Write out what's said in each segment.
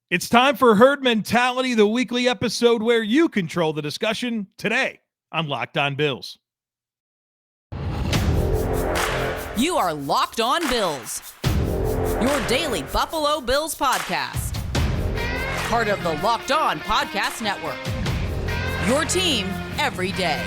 It's time for Herd Mentality, the weekly episode where you control the discussion. Today on Locked On Bills. You are Locked On Bills, your daily Buffalo Bills podcast. Part of the Locked On Podcast Network, your team every day.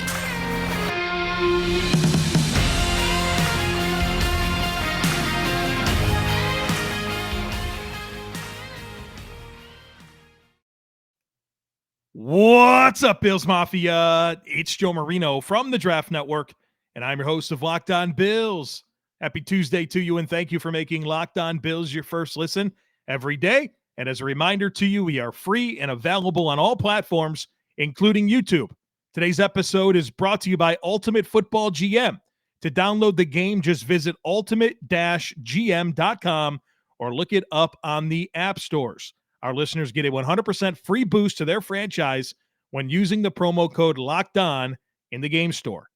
What's up, Bills Mafia? It's Joe Marino from the Draft Network, and I'm your host of Locked On Bills. Happy Tuesday to you, and thank you for making Locked On Bills your first listen every day. And as a reminder to you, we are free and available on all platforms, including YouTube. Today's episode is brought to you by Ultimate Football GM. To download the game, just visit ultimate-gm.com or look it up on the app stores. Our listeners get a 100% free boost to their franchise when using the promo code Locked On in the game store.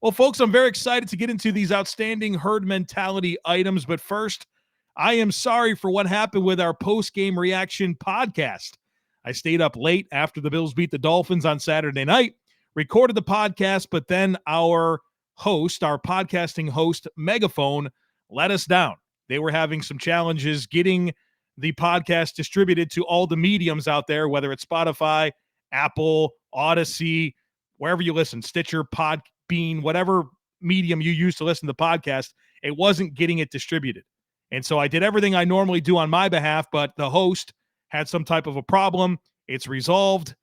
Well, folks, I'm very excited to get into these outstanding herd mentality items. But first, I am sorry for what happened with our post-game reaction podcast. I stayed up late after the Bills beat the Dolphins on Saturday night, recorded the podcast, but then our podcasting host, Megaphone, let us down. They were having some challenges getting the podcast distributed to all the mediums out there, whether it's Spotify, Apple, Odyssey, wherever you listen, Stitcher, Podbean, whatever medium you use to listen to the podcast, it wasn't getting it distributed. And so I did everything I normally do on my behalf, but the host had some type of a problem. It's resolved,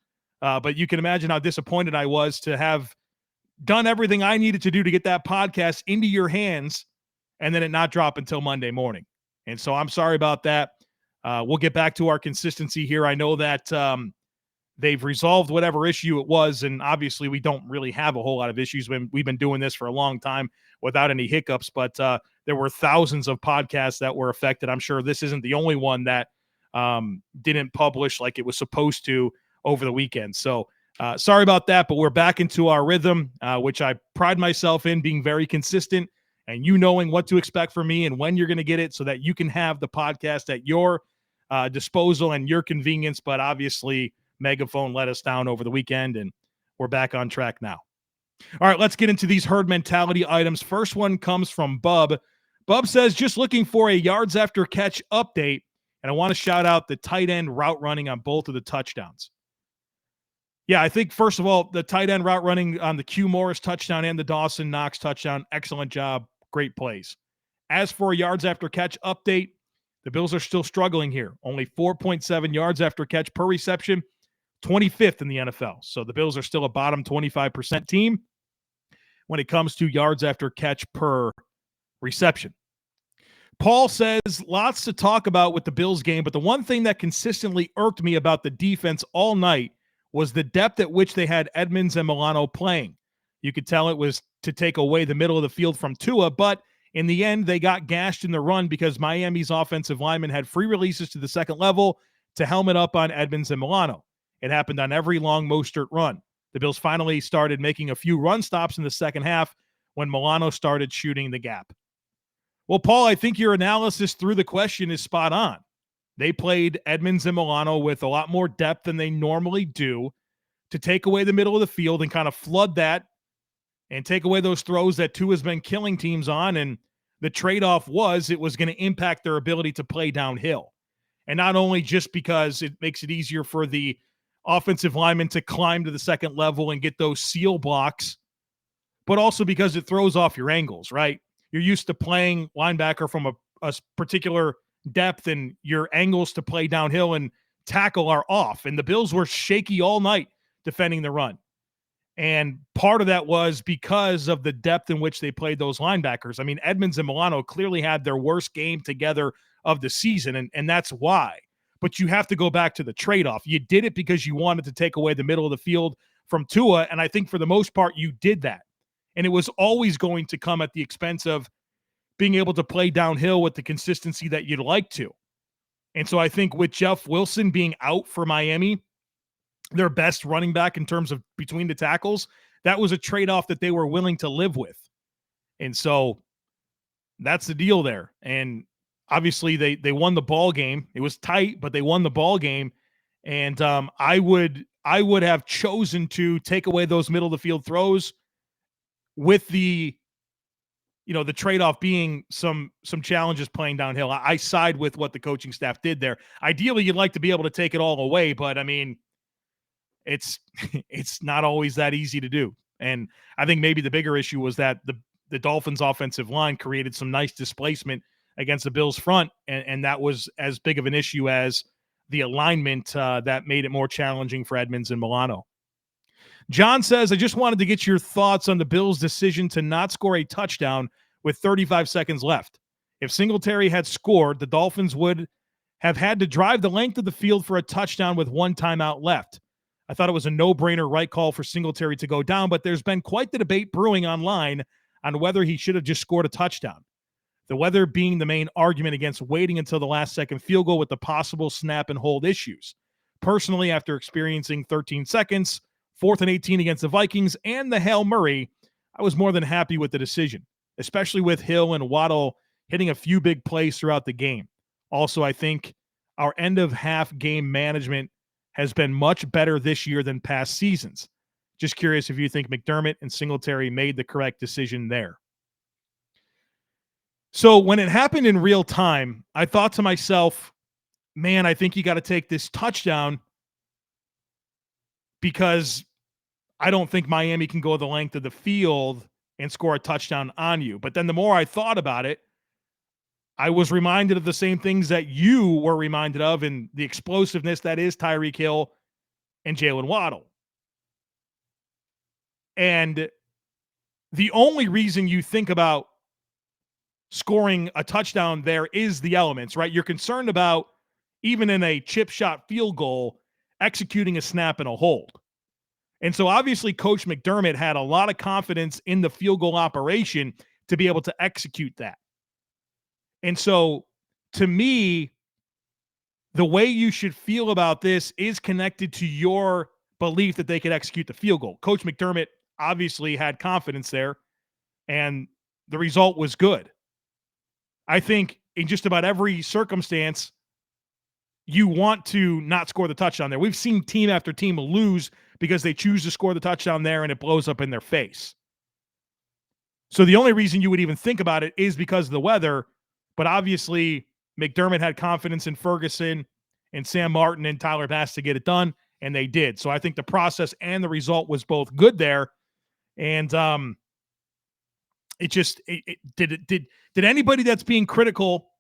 but you can imagine how disappointed I was to have done everything I needed to do to get that podcast into your hands and then it not drop until Monday morning. And so I'm sorry about that. We'll get back to our consistency here. I know that they've resolved whatever issue it was, and obviously we don't really have a whole lot of issues. We've been doing this for a long time without any hiccups, but there were thousands of podcasts that were affected. I'm sure this isn't the only one that didn't publish like it was supposed to over the weekend. So sorry about that, but we're back into our rhythm, which I pride myself in being very consistent and you knowing what to expect from me and when you're going to get it so that you can have the podcast at your disposal and your convenience. But obviously, Megaphone let us down over the weekend, and we're back on track now. All right, let's get into these herd mentality items. First one comes from Bub. Bub says, just looking for a yards after catch update, and I want to shout out the tight end route running on both of the touchdowns. Yeah, I think, first of all, the tight end route running on the Q Morris touchdown and the Dawson Knox touchdown, excellent job, great plays. As for yards after catch update, the Bills are still struggling here. Only 4.7 yards after catch per reception, 25th in the NFL. So the Bills are still a bottom 25% team when it comes to yards after catch per reception. Paul says, lots to talk about with the Bills game, but the one thing that consistently irked me about the defense all night was the depth at which they had Edmonds and Milano playing. You could tell it was to take away the middle of the field from Tua, but in the end, they got gashed in the run because Miami's offensive linemen had free releases to the second level to helmet up on Edmonds and Milano. It happened on every long Mostert run. The Bills finally started making a few run stops in the second half when Milano started shooting the gap. Well, Paul, I think your analysis through the question is spot on. They played Edmonds and Milano with a lot more depth than they normally do to take away the middle of the field and kind of flood that and take away those throws that Tua has been killing teams on. And the trade-off was it was going to impact their ability to play downhill. And not only just because it makes it easier for the offensive linemen to climb to the second level and get those seal blocks, but also because it throws off your angles, right? You're used to playing linebacker from a particular depth, and your angles to play downhill and tackle are off. And the Bills were shaky all night defending the run. And part of that was because of the depth in which they played those linebackers. I mean, Edmonds and Milano clearly had their worst game together of the season, and that's why. But you have to go back to the trade-off. You did it because you wanted to take away the middle of the field from Tua, and I think for the most part you did that. And it was always going to come at the expense of being able to play downhill with the consistency that you'd like to. And so I think with Jeff Wilson being out for Miami, their best running back in terms of between the tackles, that was a trade-off that they were willing to live with. And so that's the deal there. And obviously they won the ball game. It was tight, but they won the ball game. And I would have chosen to take away those middle of the field throws with the the trade-off being some challenges playing downhill. I side with what the coaching staff did there. Ideally, you'd like to be able to take it all away, but I mean, it's it's not always that easy to do. And I think maybe the bigger issue was that the Dolphins' offensive line created some nice displacement against the Bills' front, and that was as big of an issue as the alignment that made it more challenging for Edmonds and Milano. John says, I just wanted to get your thoughts on the Bills' decision to not score a touchdown with 35 seconds left. If Singletary had scored, the Dolphins would have had to drive the length of the field for a touchdown with one timeout left. I thought it was a no-brainer right call for Singletary to go down, but there's been quite the debate brewing online on whether he should have just scored a touchdown. The weather being the main argument against waiting until the last second field goal with the possible snap and hold issues. Personally, after experiencing 13 seconds, 4th and 18 against the Vikings, and the Hail Murray, I was more than happy with the decision, especially with Hill and Waddle hitting a few big plays throughout the game. Also, I think our end-of-half game management has been much better this year than past seasons. Just curious if you think McDermott and Singletary made the correct decision there. So when it happened in real time, I thought to myself, man, I think you got to take this touchdown because I don't think Miami can go the length of the field and score a touchdown on you. But then the more I thought about it, I was reminded of the same things that you were reminded of and the explosiveness that is Tyreek Hill and Jalen Waddle. And the only reason you think about scoring a touchdown there is the elements, right? You're concerned about, even in a chip shot field goal, executing a snap and a hold. And so obviously Coach McDermott had a lot of confidence in the field goal operation to be able to execute that. And so to me, the way you should feel about this is connected to your belief that they could execute the field goal. Coach McDermott obviously had confidence there, and the result was good. I think in just about every circumstance, you want to not score the touchdown there. We've seen team after team lose because they choose to score the touchdown there and it blows up in their face. So the only reason you would even think about it is because of the weather, but obviously McDermott had confidence in Ferguson and Sam Martin and Tyler Bass to get it done, and they did. So I think the process and the result was both good there. And did anybody that's being critical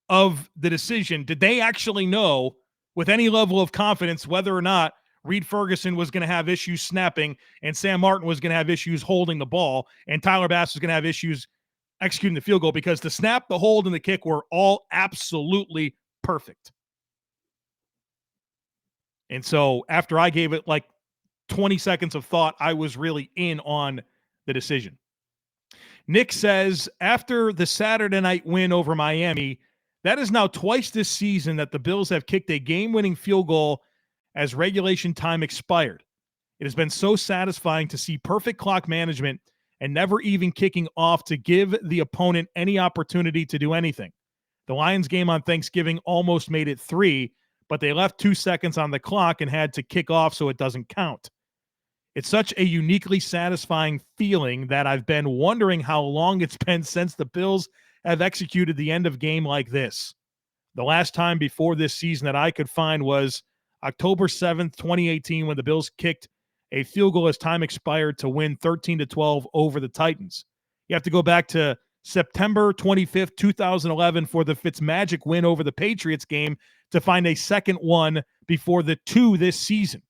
of the decision, did they actually know with any level of confidence whether or not Reed Ferguson was going to have issues snapping and Sam Martin was going to have issues holding the ball and Tyler Bass was going to have issues executing the field goal? Because the snap, the hold, and the kick were all absolutely perfect. And so after I gave it like 20 seconds of thought, I was really in on the decision. Nick says, after the Saturday night win over Miami, that is now twice this season that the Bills have kicked a game-winning field goal as regulation time expired. It has been so satisfying to see perfect clock management and never even kicking off to give the opponent any opportunity to do anything. The Lions game on Thanksgiving almost made it 3, but they left 2 seconds on the clock and had to kick off so it doesn't count. It's such a uniquely satisfying feeling that I've been wondering how long it's been since the Bills have executed the end of game like this. The last time before this season that I could find was October 7th, 2018, when the Bills kicked a field goal as time expired to win 13-12 over the Titans. You have to go back to September 25th, 2011 for the Fitzmagic win over the Patriots game to find a second one before the 2 this season.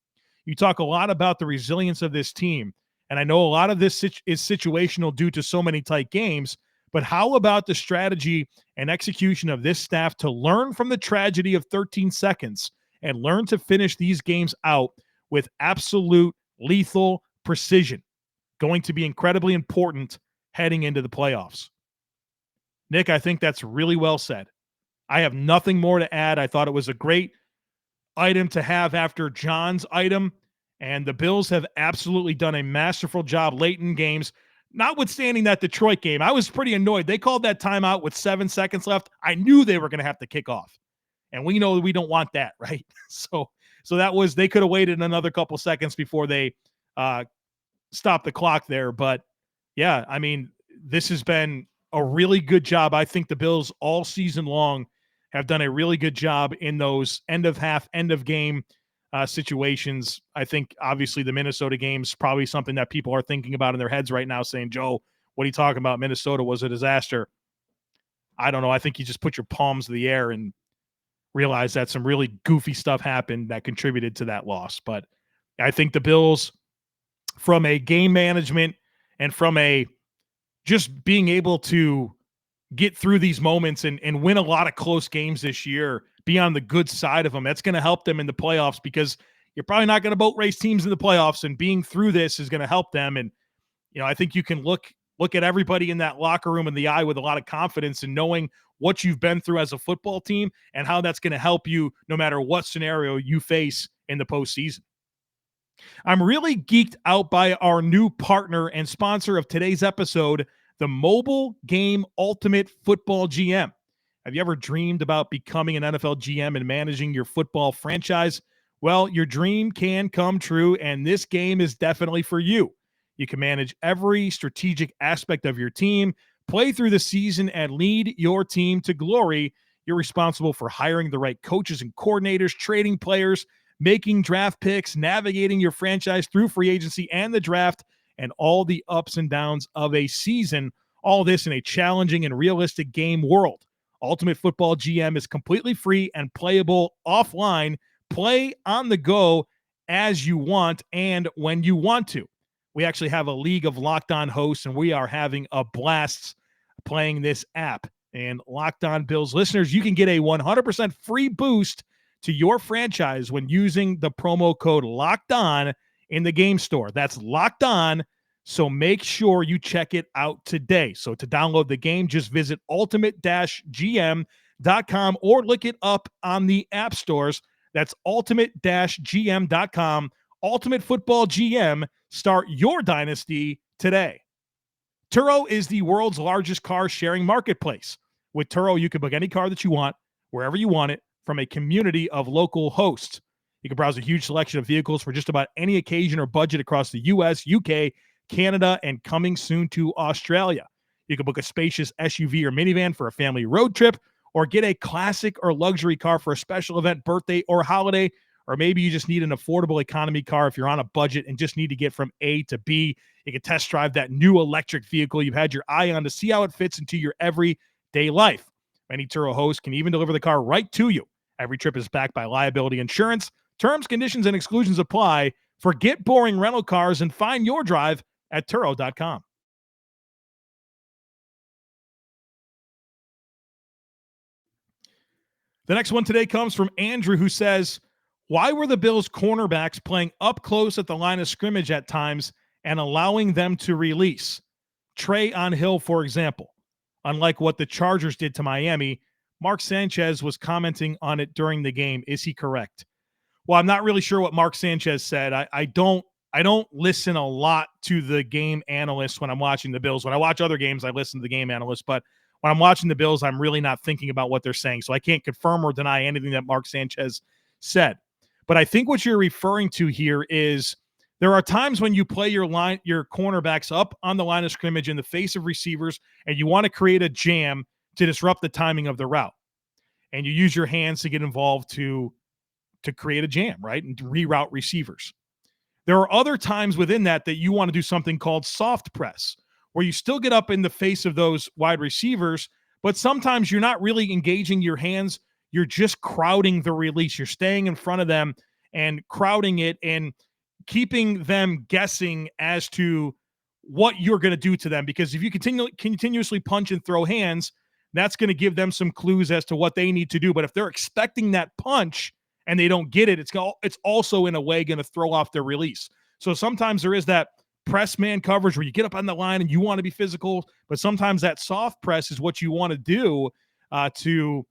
You talk a lot about the resilience of this team, and I know a lot of this is situational due to so many tight games, but how about the strategy and execution of this staff to learn from the tragedy of 13 seconds and learn to finish these games out with absolute lethal precision? Going to be incredibly important heading into the playoffs. Nick, I think that's really well said. I have nothing more to add. I thought it was a great item to have after John's item, and the Bills have absolutely done a masterful job late in games notwithstanding that Detroit game, I was pretty annoyed. They called that timeout with 7 seconds left. I knew they were going to have to kick off. And we know we don't want that, right? So that was, they could have waited another couple seconds before they stopped the clock there. But yeah, I mean, this has been a really good job. I think the Bills all season long have done a really good job in those end of half, end of game situations. I think obviously the Minnesota game's probably something that people are thinking about in their heads right now, saying, Joe, what are you talking about? Minnesota was a disaster. I don't know. I think you just put your palms in the air and realize that some really goofy stuff happened that contributed to that loss. But I think the Bills, from a game management and from a just being able to get through these moments and win a lot of close games this year, be on the good side of them, that's going to help them in the playoffs, because you're probably not going to boat race teams in the playoffs, and being through this is going to help them. And, I think you can look at everybody in that locker room in the eye with a lot of confidence and knowing what you've been through as a football team and how that's going to help you no matter what scenario you face in the postseason. I'm really geeked out by our new partner and sponsor of today's episode, the Mobile Game Ultimate Football GM. Have you ever dreamed about becoming an NFL GM and managing your football franchise? Well, your dream can come true, and this game is definitely for you. You can manage every strategic aspect of your team, play through the season, and lead your team to glory. You're responsible for hiring the right coaches and coordinators, trading players, making draft picks, navigating your franchise through free agency and the draft, and all the ups and downs of a season. All this in a challenging and realistic game world. Ultimate Football GM is completely free and playable offline. Play on the go as you want and when you want to. We actually have a league of Locked On hosts, and we are having a blast playing this app. And Locked On Bills listeners, you can get a 100% free boost to your franchise when using the promo code Locked On in the game store. That's Locked On, so make sure you check it out today. So to download the game, just visit ultimate-gm.com or look it up on the app stores. That's ultimate-gm.com. Ultimate Football GM. Start your dynasty today. Turo is the world's largest car sharing marketplace. With Turo, you can book any car that you want, wherever you want it, from a community of local hosts. You can browse a huge selection of vehicles for just about any occasion or budget across the U.S., UK, Canada, and coming soon to Australia. You can book a spacious SUV or minivan for a family road trip, or get a classic or luxury car for a special event, birthday, or holiday. Or maybe you just need an affordable economy car if you're on a budget and just need to get from A to B. You can test drive that new electric vehicle you've had your eye on to see how it fits into your everyday life. Many Turo hosts can even deliver the car right to you. Every trip is backed by liability insurance. Terms, conditions, and exclusions apply. Forget boring rental cars and find your drive at Turo.com. The next one today comes from Andrew, who says, why were the Bills cornerbacks playing up close at the line of scrimmage at times and allowing them to release? Trey on Hill, for example. Unlike what the Chargers did to Miami, Mark Sanchez was commenting on it during the game. Is he correct? Well, I'm not really sure what Mark Sanchez said. I don't listen a lot to the game analysts when I'm watching the Bills. When I watch other games, I listen to the game analysts. But when I'm watching the Bills, I'm really not thinking about what they're saying. So I can't confirm or deny anything that Mark Sanchez said. But I think what you're referring to here is there are times when you play your cornerbacks up on the line of scrimmage in the face of receivers, and you want to create a jam to disrupt the timing of the route. And you use your hands to get involved to create a jam, right? And to reroute receivers. There are other times within that you want to do something called soft press, where you still get up in the face of those wide receivers, but sometimes you're not really engaging your hands. You're just crowding the release. You're staying in front of them and crowding it and keeping them guessing as to what you're going to do to them. Because if you continuously punch and throw hands, that's going to give them some clues as to what they need to do. But if they're expecting that punch and they don't get it, it's also in a way going to throw off their release. So sometimes there is that press man coverage where you get up on the line and you want to be physical, but sometimes that soft press is what you want to do to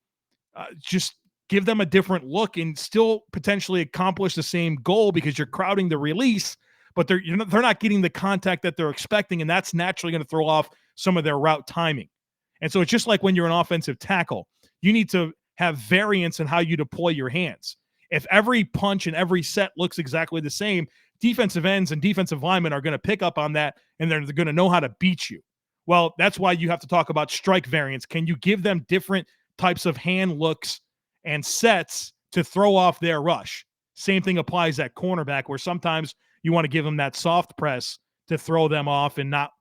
just give them a different look and still potentially accomplish the same goal because you're crowding the release, but they're not getting the contact that they're expecting, and that's naturally going to throw off some of their route timing. And so it's just like when you're an offensive tackle, you need to have variance in how you deploy your hands. If every punch and every set looks exactly the same, defensive ends and defensive linemen are going to pick up on that, and they're going to know how to beat you. Well, that's why you have to talk about strike variance. Can you give them different types of hand looks and sets to throw off their rush? Same thing applies at cornerback, where sometimes you want to give them that soft press to throw them off and not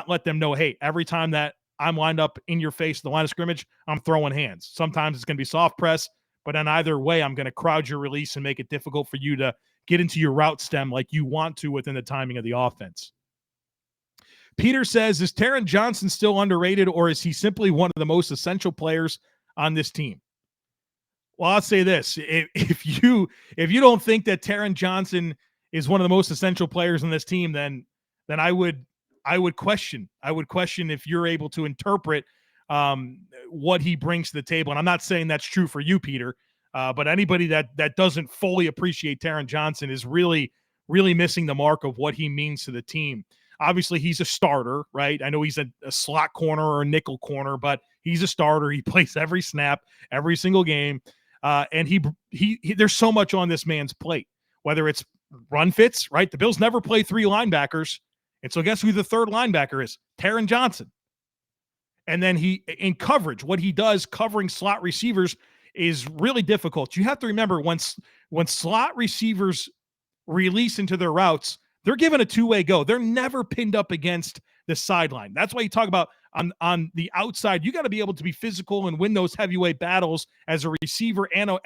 let them know, hey, every time that I'm lined up in your face, the line of scrimmage, I'm throwing hands. Sometimes it's going to be soft press, but in either way, I'm going to crowd your release and make it difficult for you to get into your route stem like you want to within the timing of the offense. Peter says, is Taron Johnson still underrated, or is he simply one of the most essential players on this team? Well, I'll say this. If you don't think that Taron Johnson is one of the most essential players on this team, then I would question if you're able to interpret what he brings to the table. And I'm not saying that's true for you, Peter, but anybody that doesn't fully appreciate Taron Johnson is really, really missing the mark of what he means to the team. Obviously, he's a starter, right? I know he's a slot corner or a nickel corner, but he's a starter. He plays every snap, every single game. And he there's so much on this man's plate, whether it's run fits, right? The Bills never play three linebackers. And so guess who the third linebacker is? Taron Johnson. And then he, in coverage, what he does covering slot receivers is really difficult. You have to remember when slot receivers release into their routes, they're given a two-way go. They're never pinned up against the sideline. That's why you talk about on the outside, you got to be able to be physical and win those heavyweight battles as a receiver and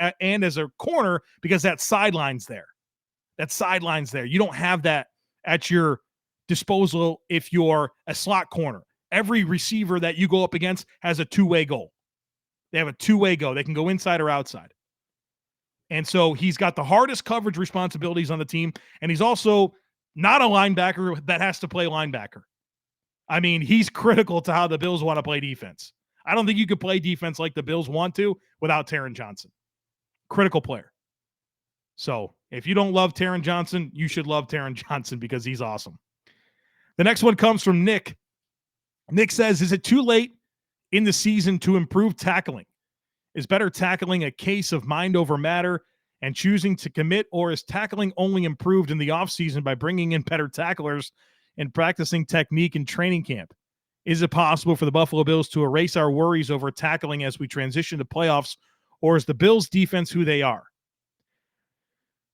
as a corner, because that sideline's there. That sideline's there. You don't have that at your disposal if you're a slot corner. Every receiver that you go up against has a two-way goal. They have a two-way go. They can go inside or outside. And so he's got the hardest coverage responsibilities on the team, and he's also not a linebacker that has to play linebacker. I mean, he's critical to how the Bills want to play defense. I don't think you could play defense like the Bills want to without Taron Johnson. Critical player. So if you don't love Taron Johnson, you should love Taron Johnson because he's awesome. The next one comes from Nick. Nick says, is it too late in the season to improve tackling? Is better tackling a case of mind over matter and choosing to commit, or is tackling only improved in the offseason by bringing in better tacklers and practicing technique in training camp? Is it possible for the Buffalo Bills to erase our worries over tackling as we transition to playoffs, or is the Bills defense who they are?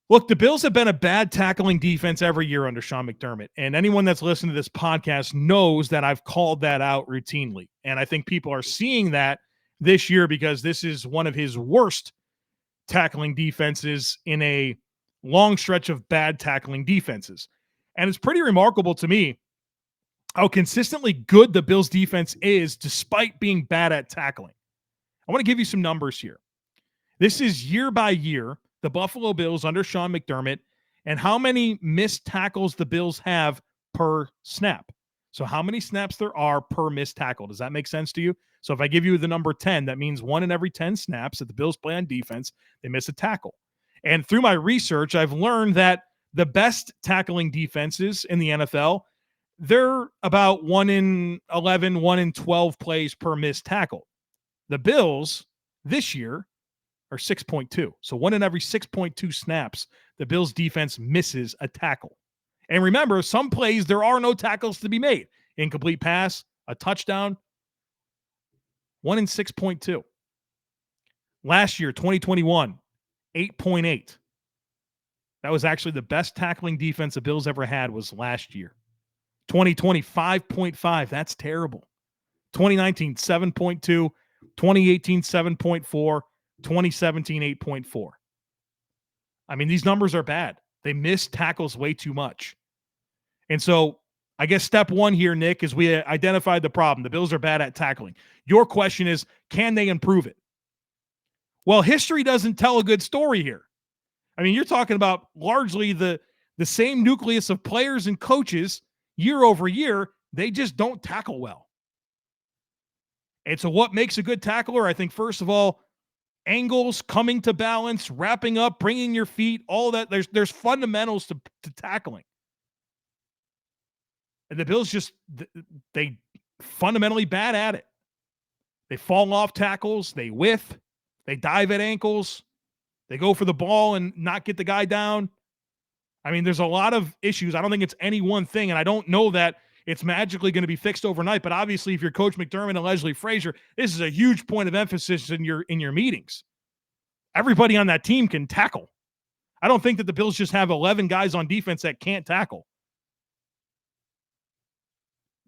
Look, the Bills have been a bad tackling defense every year under Sean McDermott, and anyone that's listened to this podcast knows that I've called that out routinely, and I think people are seeing that this year because this is one of his worst tackling defenses in a long stretch of bad tackling defenses. And it's pretty remarkable to me how consistently good the Bills defense is despite being bad at tackling. I want to give you some numbers here. This is year by year, the Buffalo Bills under Sean McDermott, and how many missed tackles the Bills have per snap. So how many snaps there are per missed tackle. Does that make sense to you? So if I give you the number 10, that means 1 in every 10 snaps that the Bills play on defense, they miss a tackle. And through my research, I've learned that the best tackling defenses in the NFL, they're about 1 in 11, 1 in 12 plays per missed tackle. The Bills this year are 6.2. So 1 in every 6.2 snaps, the Bills defense misses a tackle. And remember, some plays, there are no tackles to be made. Incomplete pass, a touchdown, 1 in 6.2. Last year, 2021, 8.8. That was actually the best tackling defense the Bills ever had was last year. 2020, 5.5. That's terrible. 2019, 7.2. 2018, 7.4. 2017, 8.4. I mean, these numbers are bad. They miss tackles way too much. And so I guess step one here, Nick, is we identified the problem. The Bills are bad at tackling. Your question is, can they improve it? Well, history doesn't tell a good story here. I mean, you're talking about largely the same nucleus of players and coaches year over year. They just don't tackle well. And so what makes a good tackler? I think, first of all, angles, coming to balance, wrapping up, bringing your feet, all that. There's fundamentals to tackling. And the Bills they fundamentally bad at it. They fall off tackles, they whiff, they dive at ankles, they go for the ball and not get the guy down. I mean, there's a lot of issues. I don't think it's any one thing, and I don't know that it's magically going to be fixed overnight. But obviously, if you're Coach McDermott and Leslie Frazier, this is a huge point of emphasis in your meetings. Everybody on that team can tackle. I don't think that the Bills just have 11 guys on defense that can't tackle.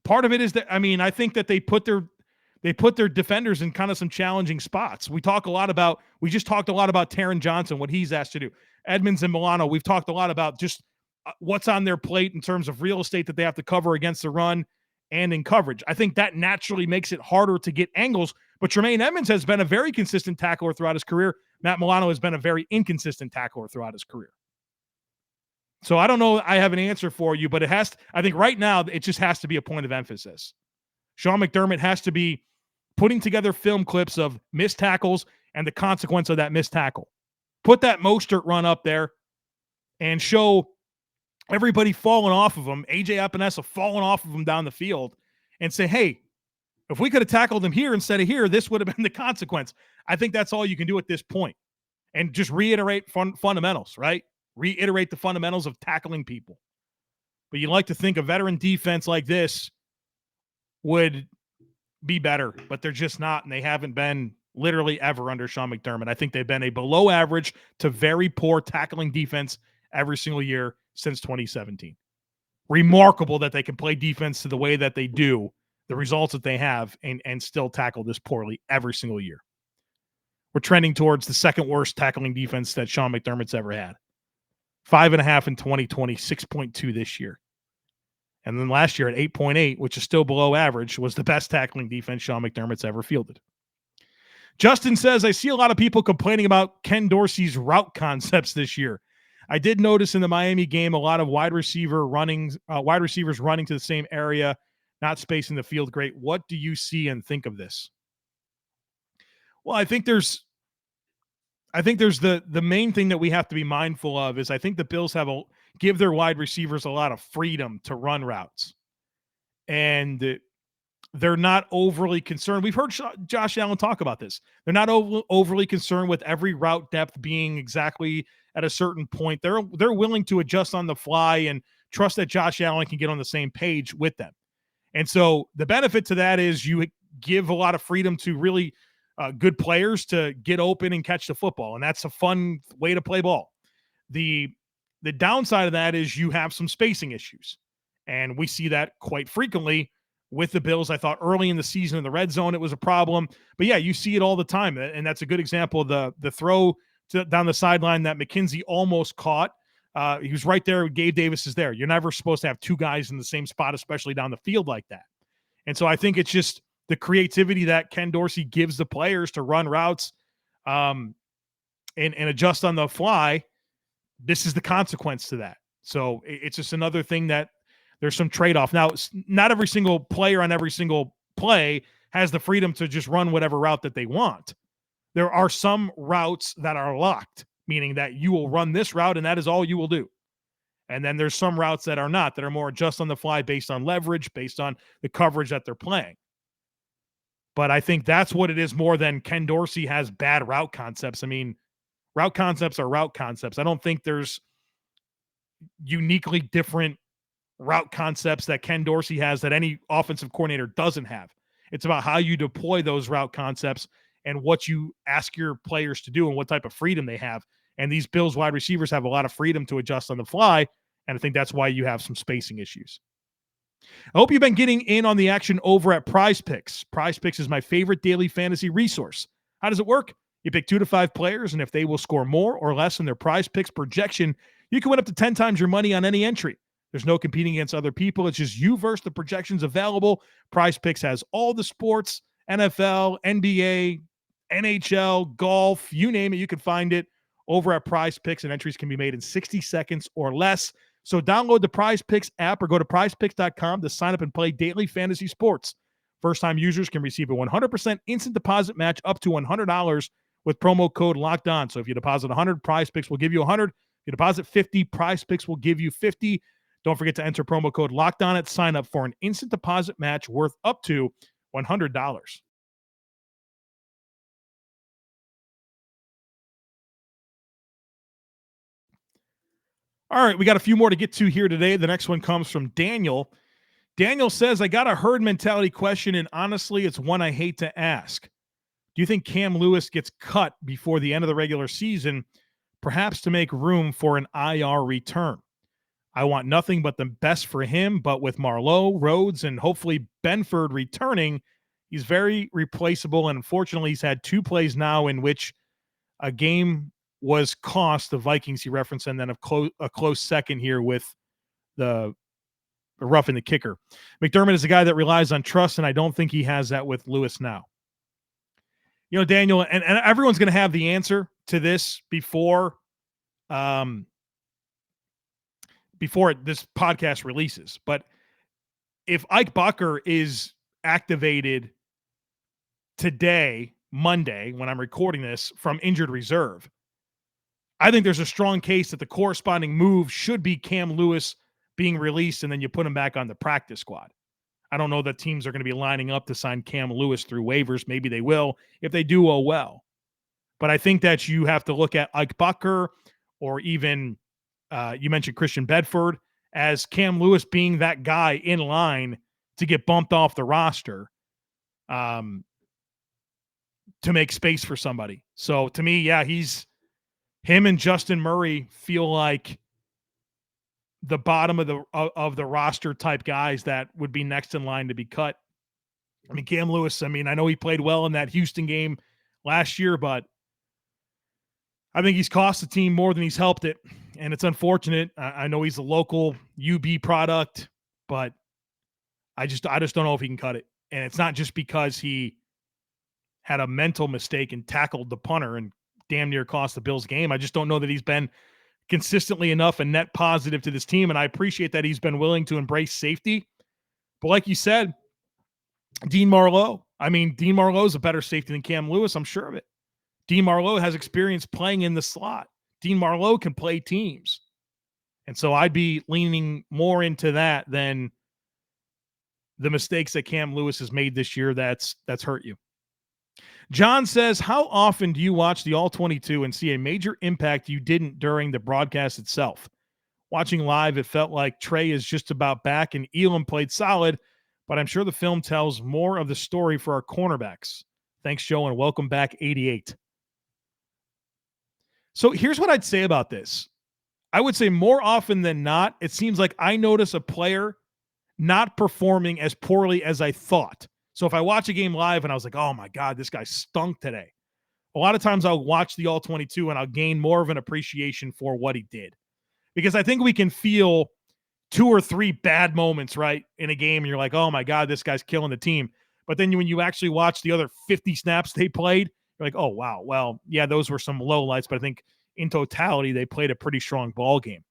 Part of it is that, I mean, I think that they put their defenders in kind of some challenging spots. We just talked a lot about Taron Johnson, what he's asked to do. Edmonds and Milano, we've talked a lot about just what's on their plate in terms of real estate that they have to cover against the run and in coverage. I think that naturally makes it harder to get angles, but Tremaine Edmonds has been a very consistent tackler throughout his career. Matt Milano has been a very inconsistent tackler throughout his career. So I don't know I have an answer for you, but I think right now it just has to be a point of emphasis. Sean McDermott has to be putting together film clips of missed tackles and the consequence of that missed tackle. Put that Mostert run up there and show everybody falling off of him, AJ Epinesa falling off of him down the field, and say, hey, if we could have tackled him here instead of here, this would have been the consequence. I think that's all you can do at this point. And just reiterate fundamentals, right? Reiterate the fundamentals of tackling people. But you like to think a veteran defense like this would be better, but they're just not, and they haven't been literally ever under Sean McDermott. I think they've been a below average to very poor tackling defense every single year since 2017. Remarkable that they can play defense to the way that they do, the results that they have, and still tackle this poorly every single year. We're trending towards the second worst tackling defense that Sean McDermott's ever had. 5.5 in 2020, 6.2 this year. And then last year at 8.8, which is still below average, was the best tackling defense Sean McDermott's ever fielded. Justin says, I see a lot of people complaining about Ken Dorsey's route concepts this year. I did notice in the Miami game a lot of wide receivers running to the same area, not spacing the field great. What do you see and think of this? Well, I think there's the main thing that we have to be mindful of is I think the Bills give their wide receivers a lot of freedom to run routes. And they're not overly concerned. We've heard Josh Allen talk about this. They're not overly concerned with every route depth being exactly at a certain point. They're willing to adjust on the fly and trust that Josh Allen can get on the same page with them. And so the benefit to that is you give a lot of freedom to really good players to get open and catch the football. And that's a fun way to play ball. The downside of that is you have some spacing issues. And we see that quite frequently with the Bills. I thought early in the season in the red zone, it was a problem. But yeah, you see it all the time. And that's a good example of the throw down the sideline that McKenzie almost caught. He was right there. Gabe Davis is there. You're never supposed to have two guys in the same spot, especially down the field like that. And so I think it's just the creativity that Ken Dorsey gives the players to run routes and adjust on the fly. This is the consequence to that. So it's just another thing that there's some trade-off. Now, not every single player on every single play has the freedom to just run whatever route that they want. There are some routes that are locked, meaning that you will run this route and that is all you will do. And then there's some routes that are not, that are more adjust on the fly based on leverage, based on the coverage that they're playing. But I think that's what it is more than Ken Dorsey has bad route concepts. I mean, route concepts are route concepts. I don't think there's uniquely different route concepts that Ken Dorsey has that any offensive coordinator doesn't have. It's about how you deploy those route concepts and what you ask your players to do and what type of freedom they have. And these Bills wide receivers have a lot of freedom to adjust on the fly. And I think that's why you have some spacing issues. I hope you've been getting in on the action over at Prize Picks. Prize Picks is my favorite daily fantasy resource. How does it work? You pick 2 to 5 players, and if they will score more or less in their Prize Picks projection, you can win up to 10 times your money on any entry. There's no competing against other people. It's just you versus the projections available. Prize Picks has all the sports, NFL, NBA, NHL, golf, you name it, you can find it over at Prize Picks, and entries can be made in 60 seconds or less. So download the Prize Picks app or go to prizepicks.com to sign up and play daily fantasy sports. First-time users can receive a 100% instant deposit match up to $100 with promo code LOCKEDON. So if you deposit $100, Prize Picks will give you $100. If you deposit $50, Prize Picks will give you $50. Don't forget to enter promo code LOCKEDON at sign up for an instant deposit match worth up to $100. All right, we got a few more to get to here today. The next one comes from Daniel. Daniel says, I got a herd mentality question, and honestly, it's one I hate to ask. Do you think Cam Lewis gets cut before the end of the regular season, perhaps to make room for an IR return? I want nothing but the best for him, but with Marlowe, Rhodes, and hopefully Benford returning, he's very replaceable, and unfortunately, he's had 2 plays now in which a game was cost the Vikings, he referenced, and then a close second here with the roughing the kicker. McDermott is a guy that relies on trust, and I don't think he has that with Lewis now. You know, Daniel, and everyone's going to have the answer to this before this podcast releases. But if Ike Bucker is activated today, Monday, when I'm recording this, from injured reserve, I think there's a strong case that the corresponding move should be Cam Lewis being released, and then you put him back on the practice squad. I don't know that teams are going to be lining up to sign Cam Lewis through waivers. Maybe they will. If they do, oh well. But I think that you have to look at Ike Bucker, or even you mentioned Christian Bedford, as Cam Lewis being that guy in line to get bumped off the roster to make space for somebody. So to me, yeah, him and Justin Murray feel like the bottom of the roster type guys that would be next in line to be cut. I mean, Cam Lewis, I know he played well in that Houston game last year, but I think he's cost the team more than he's helped it. And it's unfortunate. I know he's a local UB product, but I just don't know if he can cut it. And it's not just because he had a mental mistake and tackled the punter and damn near cost the Bills game. I just don't know that he's been consistently enough and net positive to this team. And I appreciate that he's been willing to embrace safety. But like you said, Dean Marlowe is a better safety than Cam Lewis. I'm sure of it. Dean Marlowe has experience playing in the slot. Dean Marlowe can play teams. And so I'd be leaning more into that than the mistakes that Cam Lewis has made this year that's hurt you. John says, how often do you watch the All-22 and see a major impact you didn't during the broadcast itself? Watching live, it felt like Trey is just about back and Elam played solid, but I'm sure the film tells more of the story for our cornerbacks. Thanks, Joe, and welcome back, 88. So here's what I'd say about this. I would say more often than not, it seems like I notice a player not performing as poorly as I thought. So if I watch a game live and I was like, oh my God, this guy stunk today. A lot of times I'll watch the All-22 and I'll gain more of an appreciation for what he did. Because I think we can feel 2 or 3 bad moments, right, in a game, and you're like, oh my God, this guy's killing the team. But then when you actually watch the other 50 snaps they played, you're like, oh wow, well, yeah, those were some lowlights, but I think in totality, they played a pretty strong ball game.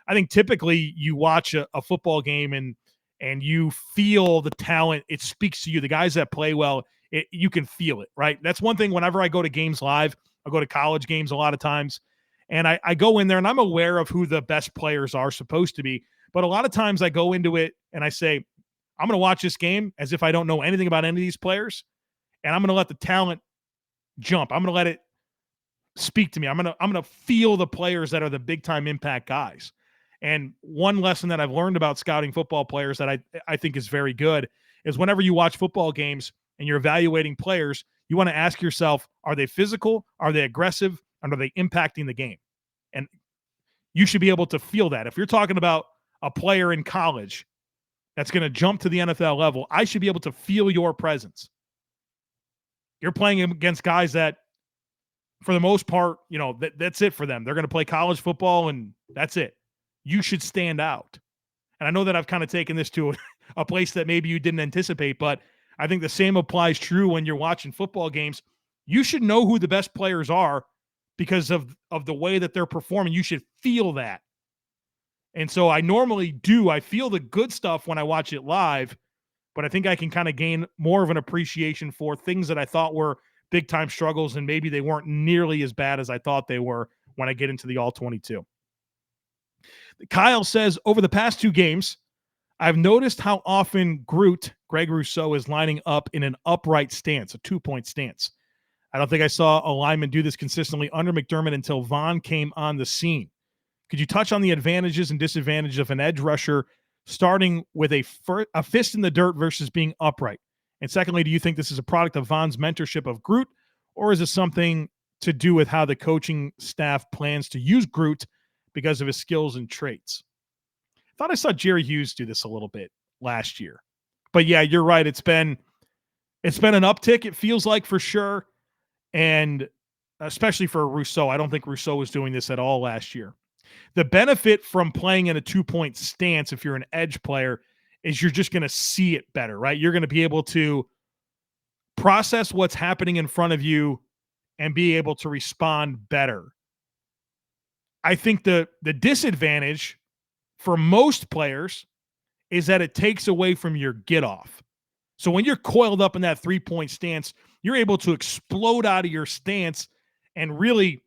I think typically you watch a football game and you feel the talent. It speaks to you. The guys that play well, you can feel it, right? That's one thing whenever I go to games live, I'll go to college games a lot of times, and I go in there and I'm aware of who the best players are supposed to be. But a lot of times I go into it and I say, I'm going to watch this game as if I don't know anything about any of these players, and I'm going to let the talent jump. I'm going to let it speak to me. I'm going to feel the players that are the big time impact guys. And one lesson that I've learned about scouting football players that I think is very good is whenever you watch football games and you're evaluating players, you want to ask yourself, are they physical? Are they aggressive? And are they impacting the game? And you should be able to feel that. If you're talking about a player in college that's going to jump to the NFL level, I should be able to feel your presence. You're playing against guys that, for the most part, that's it for them. They're going to play college football and that's it. You should stand out. And I know that I've kind of taken this to a place that maybe you didn't anticipate, but I think the same applies true when you're watching football games. You should know who the best players are because of the way that they're performing. You should feel that. And so I normally do. I feel the good stuff when I watch it live, but I think I can kind of gain more of an appreciation for things that I thought were big-time struggles, and maybe they weren't nearly as bad as I thought they were when I get into the All-22. Kyle says, over the past 2 games, I've noticed how often Greg Rousseau, is lining up in an upright stance, a 2-point stance. I don't think I saw a lineman do this consistently under McDermott until Vaughn came on the scene. Could you touch on the advantages and disadvantages of an edge rusher starting with a fist in the dirt versus being upright? And secondly, do you think this is a product of Vaughn's mentorship of Groot, or is it something to do with how the coaching staff plans to use Groot because of his skills and traits? I thought I saw Jerry Hughes do this a little bit last year. But yeah, you're right. It's been an uptick, it feels like, for sure. And especially for Rousseau. I don't think Rousseau was doing this at all last year. The benefit from playing in a 2-point stance, if you're an edge player, is you're just going to see it better, right? You're going to be able to process what's happening in front of you and be able to respond better. I think the disadvantage for most players is that it takes away from your get off. So when you're coiled up in that 3-point stance, you're able to explode out of your stance and really,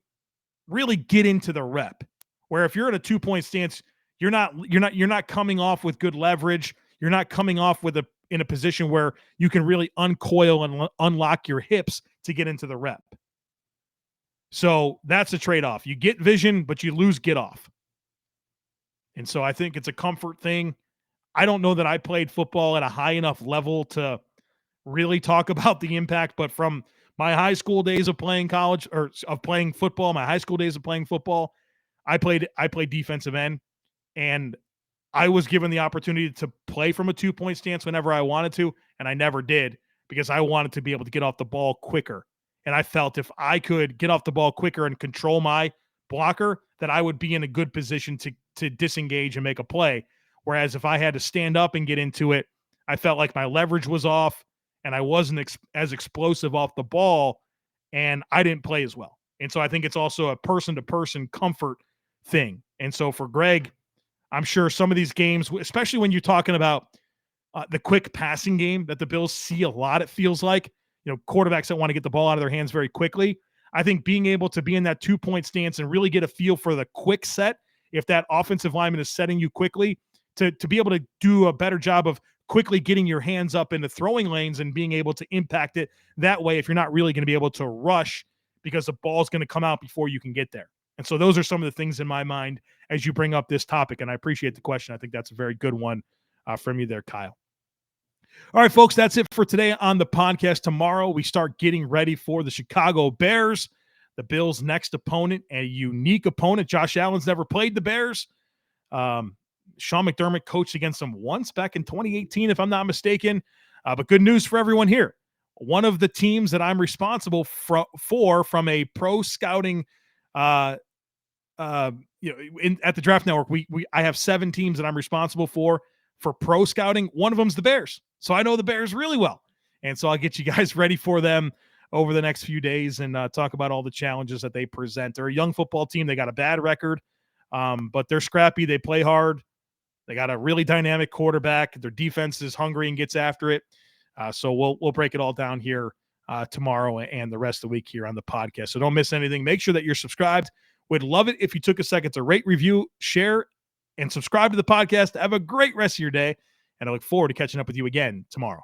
really get into the rep. Where if you're at a 2-point stance, you're not coming off with good leverage. You're not coming off in a position where you can really uncoil and unlock your hips to get into the rep. So that's a trade-off. You get vision, but you lose get off. And so I think it's a comfort thing. I don't know that I played football at a high enough level to really talk about the impact, but from my high school days of playing college or of playing football, my high school days of playing football, I played defensive end, and I was given the opportunity to play from a 2-point stance whenever I wanted to, and I never did because I wanted to be able to get off the ball quicker. And I felt if I could get off the ball quicker and control my blocker, that I would be in a good position to disengage and make a play. Whereas if I had to stand up and get into it, I felt like my leverage was off and I wasn't as explosive off the ball, and I didn't play as well. And so I think it's also a person-to-person comfort thing. And so for Greg, I'm sure some of these games, especially when you're talking about the quick passing game that the Bills see a lot, it feels like, quarterbacks that want to get the ball out of their hands very quickly. I think being able to be in that 2-point stance and really get a feel for the quick set, if that offensive lineman is setting you quickly, to be able to do a better job of quickly getting your hands up into throwing lanes and being able to impact it that way if you're not really going to be able to rush because the ball's going to come out before you can get there. And so those are some of the things in my mind as you bring up this topic, and I appreciate the question. I think that's a very good one from you there, Kyle. All right, folks, that's it for today on the podcast. Tomorrow, we start getting ready for the Chicago Bears, the Bills' next opponent, a unique opponent. Josh Allen's never played the Bears. Sean McDermott coached against them once back in 2018, if I'm not mistaken. But good news for everyone here. One of the teams that I'm responsible for from a pro scouting at the Draft Network, I have 7 teams that I'm responsible for pro scouting. One of them is the Bears. So I know the Bears really well. And so I'll get you guys ready for them over the next few days and talk about all the challenges that they present. They're a young football team. They got a bad record, but they're scrappy. They play hard. They got a really dynamic quarterback. Their defense is hungry and gets after it. So we'll break it all down here tomorrow and the rest of the week here on the podcast. So don't miss anything. Make sure that you're subscribed. Would love it if you took a second to rate, review, share, and subscribe to the podcast. Have a great rest of your day, and I look forward to catching up with you again tomorrow.